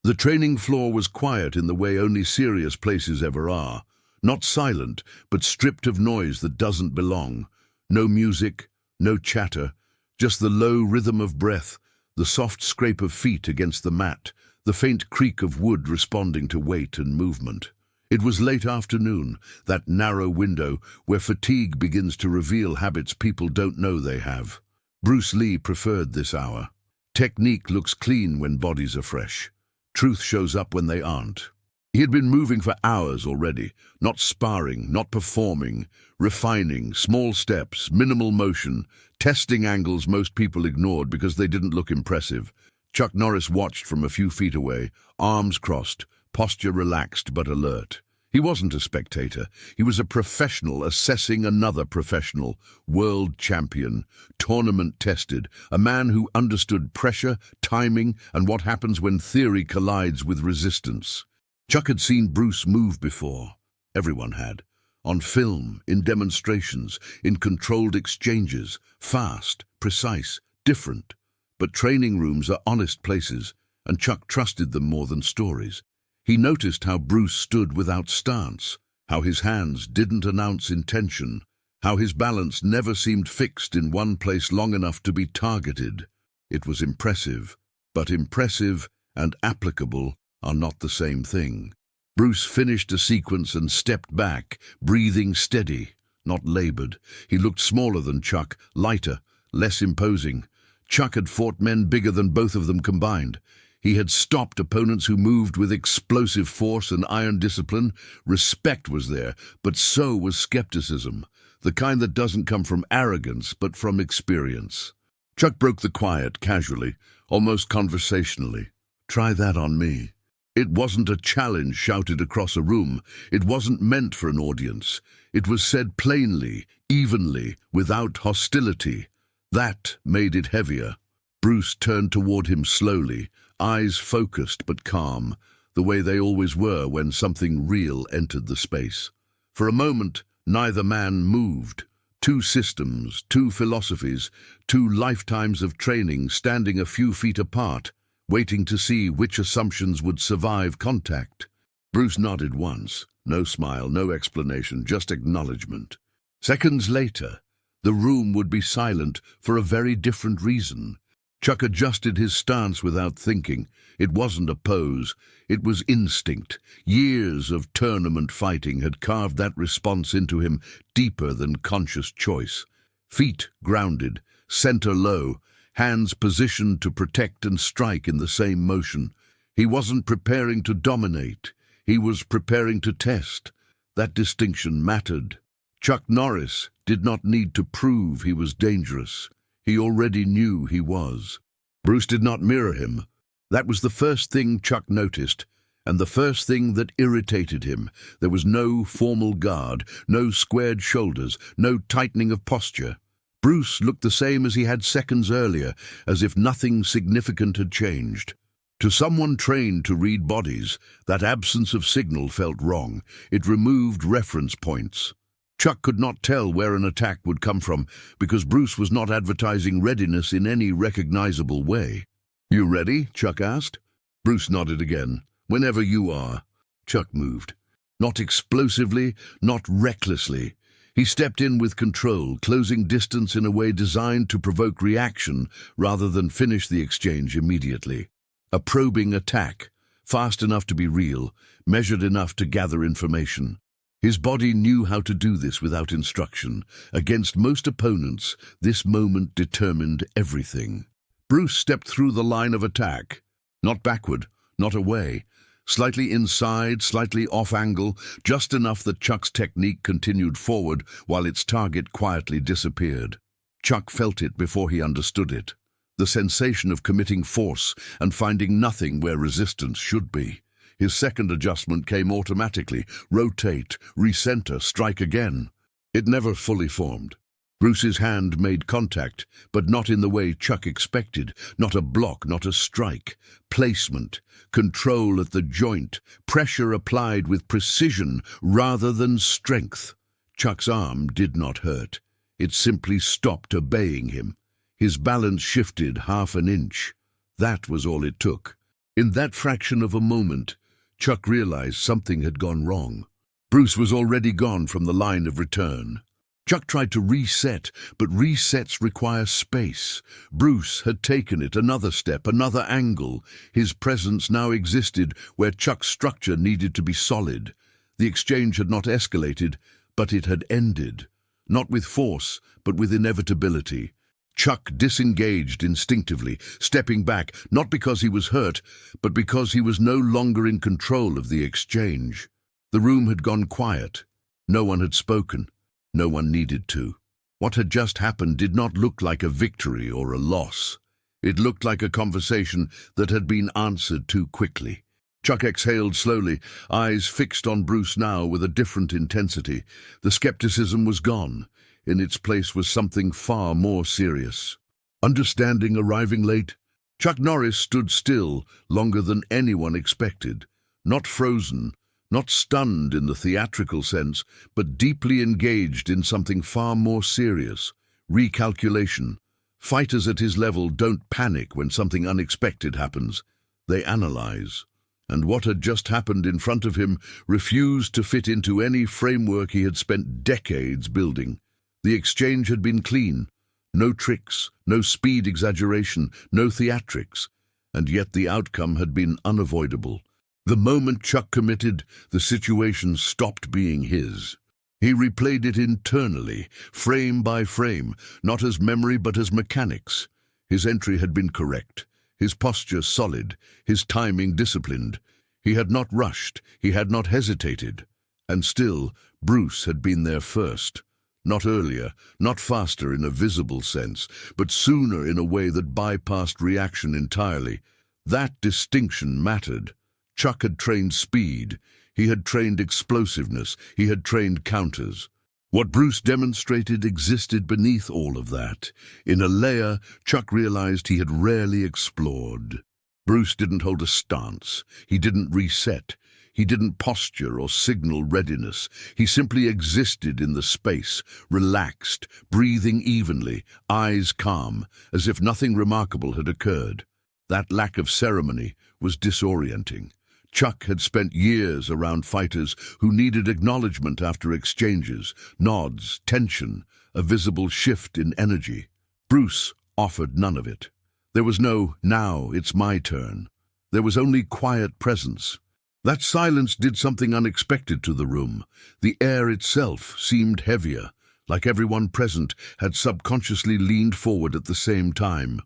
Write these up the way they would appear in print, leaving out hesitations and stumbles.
The training floor was quiet in the way only serious places ever are. Not silent, but stripped of noise that doesn't belong. No music, no chatter, just the low rhythm of breath, the soft scrape of feet against the mat, the faint creak of wood responding to weight and movement. It was late afternoon, that narrow window where fatigue begins to reveal habits people don't know they have. Bruce Lee preferred this hour. Technique looks clean when bodies are fresh. Truth shows up when they aren't. He had been moving for hours already, not sparring, not performing, refining, small steps, minimal motion, testing angles most people ignored because they didn't look impressive. Chuck Norris watched from a few feet away, arms crossed, posture relaxed but alert. He wasn't a spectator. He was a professional assessing another professional, world champion, tournament tested, a man who understood pressure, timing, and what happens when theory collides with resistance. Chuck had seen Bruce move before. Everyone had. On film, in demonstrations, in controlled exchanges, fast, precise, different. But training rooms are honest places, and Chuck trusted them more than stories. He noticed how Bruce stood without stance, how his hands didn't announce intention, how his balance never seemed fixed in one place long enough to be targeted. It was impressive, but impressive and applicable are not the same thing. Bruce finished a sequence and stepped back, breathing steady, not labored. He looked smaller than Chuck, lighter, less imposing. Chuck had fought men bigger than both of them combined. He had stopped opponents who moved with explosive force and iron discipline. Respect was there, but so was skepticism, the kind that doesn't come from arrogance, but from experience. Chuck broke the quiet casually, almost conversationally. "Try that on me." It wasn't a challenge shouted across a room. It wasn't meant for an audience. It was said plainly, evenly, without hostility. That made it heavier. Bruce turned toward him slowly, eyes focused but calm, the way they always were when something real entered the space. For a moment, neither man moved. Two systems, two philosophies, two lifetimes of training standing a few feet apart, waiting to see which assumptions would survive contact. Bruce nodded once. No smile, no explanation, just acknowledgement. Seconds later, the room would be silent for a very different reason. Chuck adjusted his stance without thinking. It wasn't a pose. It was instinct. Years of tournament fighting had carved that response into him deeper than conscious choice. Feet grounded, center low, hands positioned to protect and strike in the same motion. He wasn't preparing to dominate. He was preparing to test. That distinction mattered. Chuck Norris did not need to prove he was dangerous. He already knew he was. Bruce did not mirror him. That was the first thing Chuck noticed, and the first thing that irritated him. There was no formal guard, no squared shoulders, no tightening of posture. Bruce looked the same as he had seconds earlier, as if nothing significant had changed. To someone trained to read bodies, that absence of signal felt wrong. It removed reference points. Chuck could not tell where an attack would come from because Bruce was not advertising readiness in any recognizable way. "You ready?" Chuck asked. Bruce nodded again. "Whenever you are." Chuck moved. Not explosively, not recklessly. He stepped in with control, closing distance in a way designed to provoke reaction rather than finish the exchange immediately. A probing attack, fast enough to be real, measured enough to gather information. His body knew how to do this without instruction. Against most opponents, this moment determined everything. Bruce stepped through the line of attack. Not backward, not away. Slightly inside, slightly off-angle, just enough that Chuck's technique continued forward while its target quietly disappeared. Chuck felt it before he understood it. The sensation of committing force and finding nothing where resistance should be. His second adjustment came automatically. Rotate, recenter, strike again. It never fully formed. Bruce's hand made contact, but not in the way Chuck expected. Not a block, not a strike. Placement, control at the joint, pressure applied with precision rather than strength. Chuck's arm did not hurt. It simply stopped obeying him. His balance shifted half an inch. That was all it took. In that fraction of a moment, Chuck realized something had gone wrong. Bruce was already gone from the line of return. Chuck tried to reset, but resets require space. Bruce had taken it another step, another angle. His presence now existed where Chuck's structure needed to be solid. The exchange had not escalated, but it had ended. Not with force, but with inevitability. Chuck disengaged instinctively, stepping back, not because he was hurt, but because he was no longer in control of the exchange. The room had gone quiet. No one had spoken. No one needed to. What had just happened did not look like a victory or a loss. It looked like a conversation that had been answered too quickly. Chuck exhaled slowly, eyes fixed on Bruce now with a different intensity. The skepticism was gone. In its place was something far more serious. Understanding arriving late, Chuck Norris stood still longer than anyone expected. Not frozen, not stunned in the theatrical sense, but deeply engaged in something far more serious. Recalculation. Fighters at his level don't panic when something unexpected happens. They analyze. And what had just happened in front of him refused to fit into any framework he had spent decades building. The exchange had been clean. No tricks, no speed exaggeration, no theatrics. And yet the outcome had been unavoidable. The moment Chuck committed, the situation stopped being his. He replayed it internally, frame by frame, not as memory but as mechanics. His entry had been correct, his posture solid, his timing disciplined. He had not rushed, he had not hesitated. And still, Bruce had been there first. Not earlier, not faster in a visible sense, but sooner in a way that bypassed reaction entirely. That distinction mattered. Chuck had trained speed, he had trained explosiveness, he had trained counters. What Bruce demonstrated existed beneath all of that, in a layer Chuck realized he had rarely explored. Bruce didn't hold a stance, he didn't reset, he didn't posture or signal readiness. He simply existed in the space, relaxed, breathing evenly, eyes calm, as if nothing remarkable had occurred. That lack of ceremony was disorienting. Chuck had spent years around fighters who needed acknowledgement after exchanges, nods, tension, a visible shift in energy. Bruce offered none of it. There was no, "now it's my turn." There was only quiet presence. That silence did something unexpected to the room. The air itself seemed heavier, like everyone present had subconsciously leaned forward at the same time.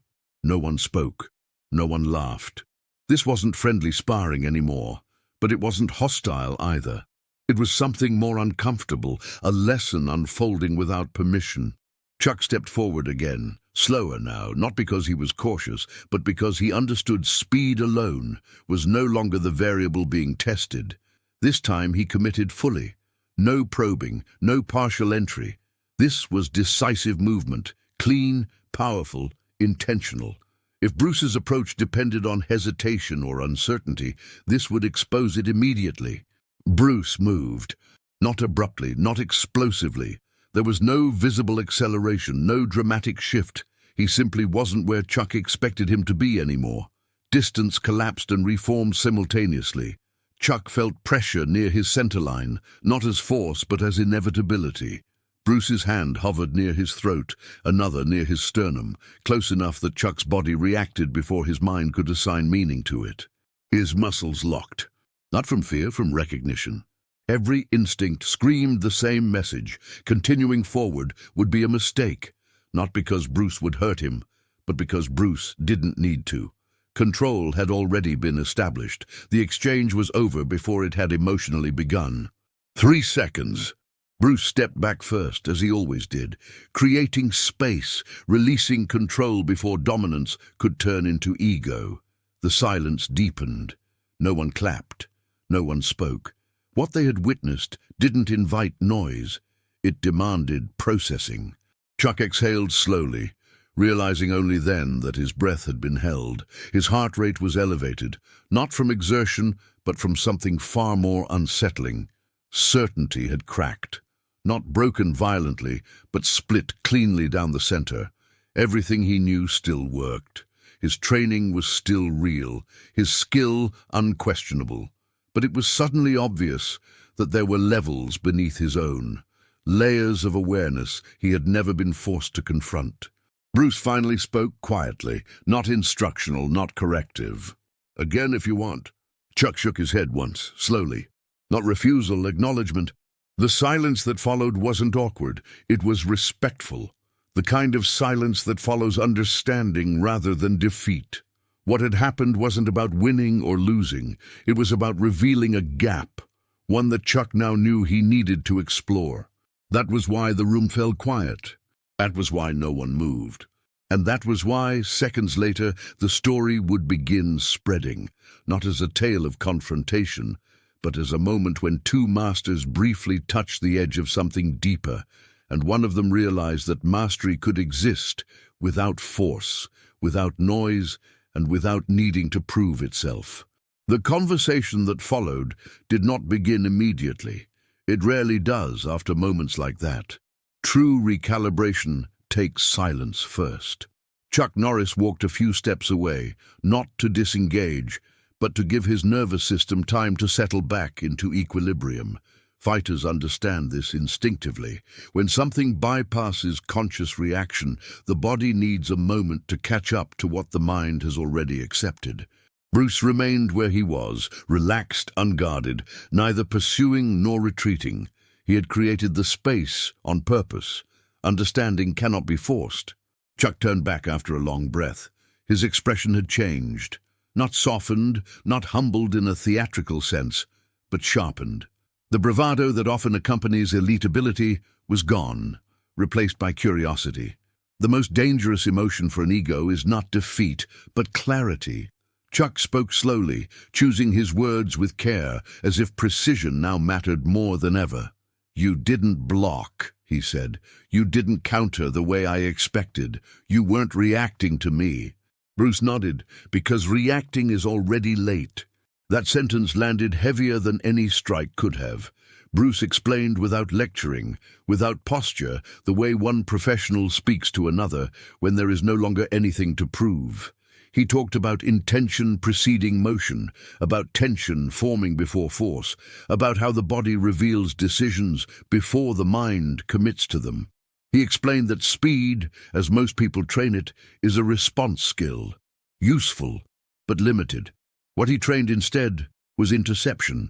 No one spoke. No one laughed. This wasn't friendly sparring anymore, but it wasn't hostile either. It was something more uncomfortable, a lesson unfolding without permission. Chuck stepped forward again, slower now, not because he was cautious, but because he understood speed alone was no longer the variable being tested. This time he committed fully. No probing, no partial entry. This was decisive movement, clean, powerful, intentional. If Bruce's approach depended on hesitation or uncertainty, this would expose it immediately. Bruce moved, not abruptly, not explosively. There was no visible acceleration, no dramatic shift. He simply wasn't where Chuck expected him to be anymore. Distance collapsed and reformed simultaneously. Chuck felt pressure near his centerline, not as force but as inevitability. Bruce's hand hovered near his throat, another near his sternum, close enough that Chuck's body reacted before his mind could assign meaning to it. His muscles locked. Not from fear, from recognition. Every instinct screamed the same message. Continuing forward would be a mistake, not because Bruce would hurt him, but because Bruce didn't need to. Control had already been established. The exchange was over before it had emotionally begun. 3 seconds. Bruce stepped back first, as he always did, creating space, releasing control before dominance could turn into ego. The silence deepened. No one clapped. No one spoke. What they had witnessed didn't invite noise. It demanded processing. Chuck exhaled slowly, realizing only then that his breath had been held. His heart rate was elevated, not from exertion, but from something far more unsettling. Certainty had cracked. Not broken violently, but split cleanly down the center. Everything he knew still worked. His training was still real, his skill unquestionable. But it was suddenly obvious that there were levels beneath his own, layers of awareness he had never been forced to confront. Bruce finally spoke quietly, not instructional, not corrective. "Again if you want." Chuck shook his head once, slowly. Not refusal, acknowledgement. The silence that followed wasn't awkward, it was respectful. The kind of silence that follows understanding rather than defeat. What had happened wasn't about winning or losing, it was about revealing a gap, one that Chuck now knew he needed to explore. That was why the room fell quiet. That was why no one moved. And that was why, seconds later, the story would begin spreading, not as a tale of confrontation, but as a moment when two masters briefly touched the edge of something deeper, and one of them realized that mastery could exist without force, without noise, and without needing to prove itself. The conversation that followed did not begin immediately. It rarely does after moments like that. True recalibration takes silence first. Chuck Norris walked a few steps away, not to disengage, but to give his nervous system time to settle back into equilibrium. Fighters understand this instinctively. When something bypasses conscious reaction, the body needs a moment to catch up to what the mind has already accepted. Bruce remained where he was, relaxed, unguarded, neither pursuing nor retreating. He had created the space on purpose. Understanding cannot be forced. Chuck turned back after a long breath. His expression had changed. Not softened, not humbled in a theatrical sense, but sharpened. The bravado that often accompanies elite ability was gone, replaced by curiosity. The most dangerous emotion for an ego is not defeat, but clarity. Chuck spoke slowly, choosing his words with care, as if precision now mattered more than ever. "You didn't block," he said. "You didn't counter the way I expected. You weren't reacting to me." Bruce nodded, because reacting is already late. That sentence landed heavier than any strike could have. Bruce explained without lecturing, without posture, the way one professional speaks to another when there is no longer anything to prove. He talked about intention preceding motion, about tension forming before force, about how the body reveals decisions before the mind commits to them. He explained that speed, as most people train it, is a response skill, useful but limited. What he trained instead was interception,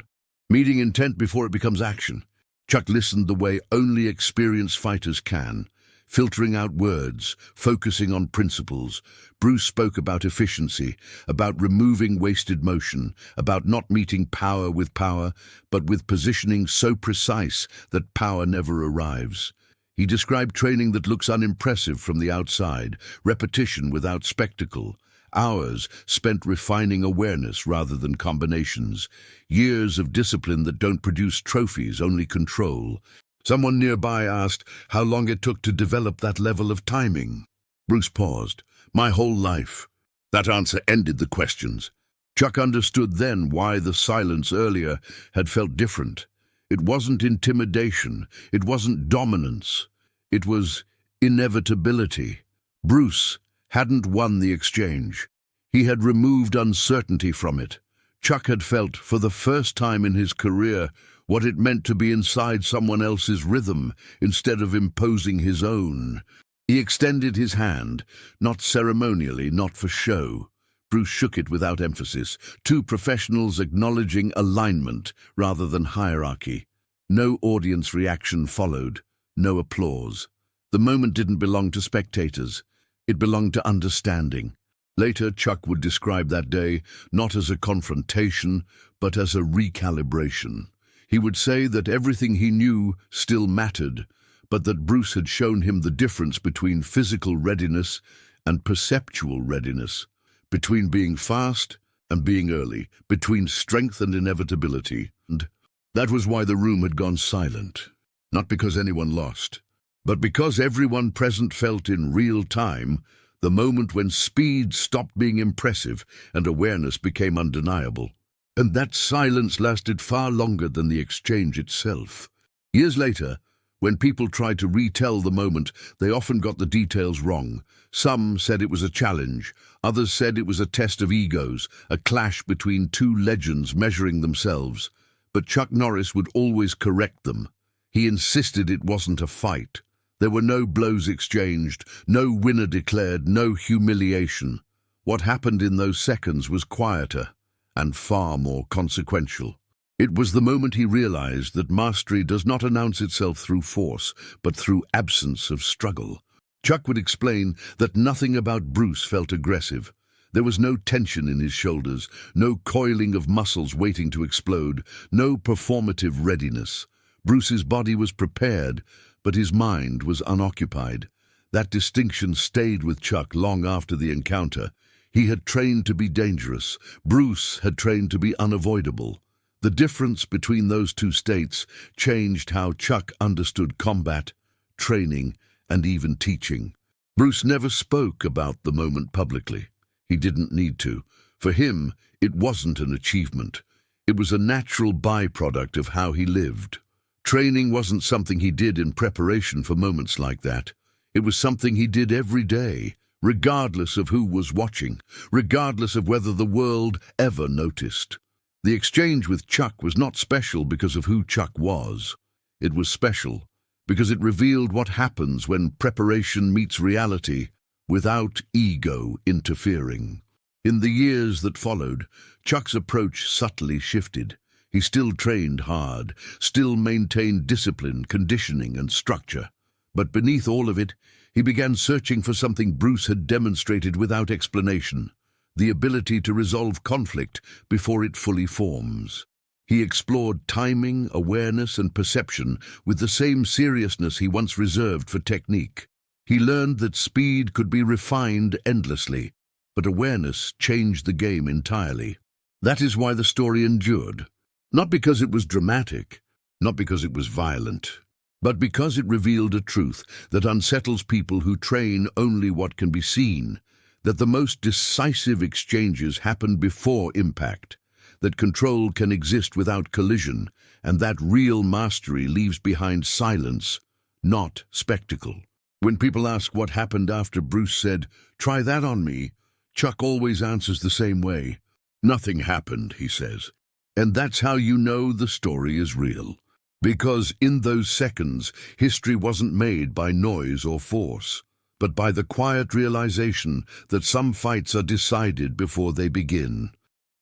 meeting intent before it becomes action. Chuck listened the way only experienced fighters can, filtering out words, focusing on principles. Bruce spoke about efficiency, about removing wasted motion, about not meeting power with power, but with positioning so precise that power never arrives. He described training that looks unimpressive from the outside, repetition without spectacle, hours spent refining awareness rather than combinations, years of discipline that don't produce trophies, only control. Someone nearby asked how long it took to develop that level of timing. Bruce paused. "My whole life." That answer ended the questions. Chuck understood then why the silence earlier had felt different. It wasn't intimidation, it wasn't dominance, it was inevitability. Bruce hadn't won the exchange. He had removed uncertainty from it. Chuck had felt, for the first time in his career, what it meant to be inside someone else's rhythm instead of imposing his own. He extended his hand, not ceremonially, not for show. Bruce shook it without emphasis, two professionals acknowledging alignment rather than hierarchy. No audience reaction followed, no applause. The moment didn't belong to spectators. It belonged to understanding. Later, Chuck would describe that day not as a confrontation, but as a recalibration. He would say that everything he knew still mattered, but that Bruce had shown him the difference between physical readiness and perceptual readiness, between being fast and being early, between strength and inevitability. And that was why the room had gone silent, not because anyone lost, but because everyone present felt in real time the moment when speed stopped being impressive and awareness became undeniable. And that silence lasted far longer than the exchange itself. Years later, When people tried to retell the moment, they often got the details wrong. Some said it was a challenge, others said it was a test of egos, a clash between two legends measuring themselves. But Chuck Norris would always correct them. He insisted it wasn't a fight. There were no blows exchanged, no winner declared, no humiliation. What happened in those seconds was quieter and far more consequential. It was the moment he realized that mastery does not announce itself through force, but through absence of struggle. Chuck would explain that nothing about Bruce felt aggressive. There was no tension in his shoulders, no coiling of muscles waiting to explode, no performative readiness. Bruce's body was prepared, but his mind was unoccupied. That distinction stayed with Chuck long after the encounter. He had trained to be dangerous. Bruce had trained to be unavoidable. The difference between those two states changed how Chuck understood combat, training, and even teaching. Bruce never spoke about the moment publicly. He didn't need to. For him, it wasn't an achievement. It was a natural byproduct of how he lived. Training wasn't something he did in preparation for moments like that. It was something he did every day, regardless of who was watching, regardless of whether the world ever noticed. The exchange with Chuck was not special because of who Chuck was. It was special because it revealed what happens when preparation meets reality without ego interfering. In the years that followed, Chuck's approach subtly shifted. He still trained hard, still maintained discipline, conditioning, and structure. But beneath all of it, he began searching for something Bruce had demonstrated without explanation: the ability to resolve conflict before it fully forms. He explored timing, awareness, and perception with the same seriousness he once reserved for technique. He learned that speed could be refined endlessly, but awareness changed the game entirely. That is why the story endured. Not because it was dramatic, not because it was violent, but because it revealed a truth that unsettles people who train only what can be seen, that the most decisive exchanges happen before impact, that control can exist without collision, and that real mastery leaves behind silence, not spectacle. When people ask what happened after Bruce said, "Try that on me," Chuck always answers the same way. "Nothing happened," he says. And that's how you know the story is real. Because in those seconds, history wasn't made by noise or force, but by the quiet realization that some fights are decided before they begin.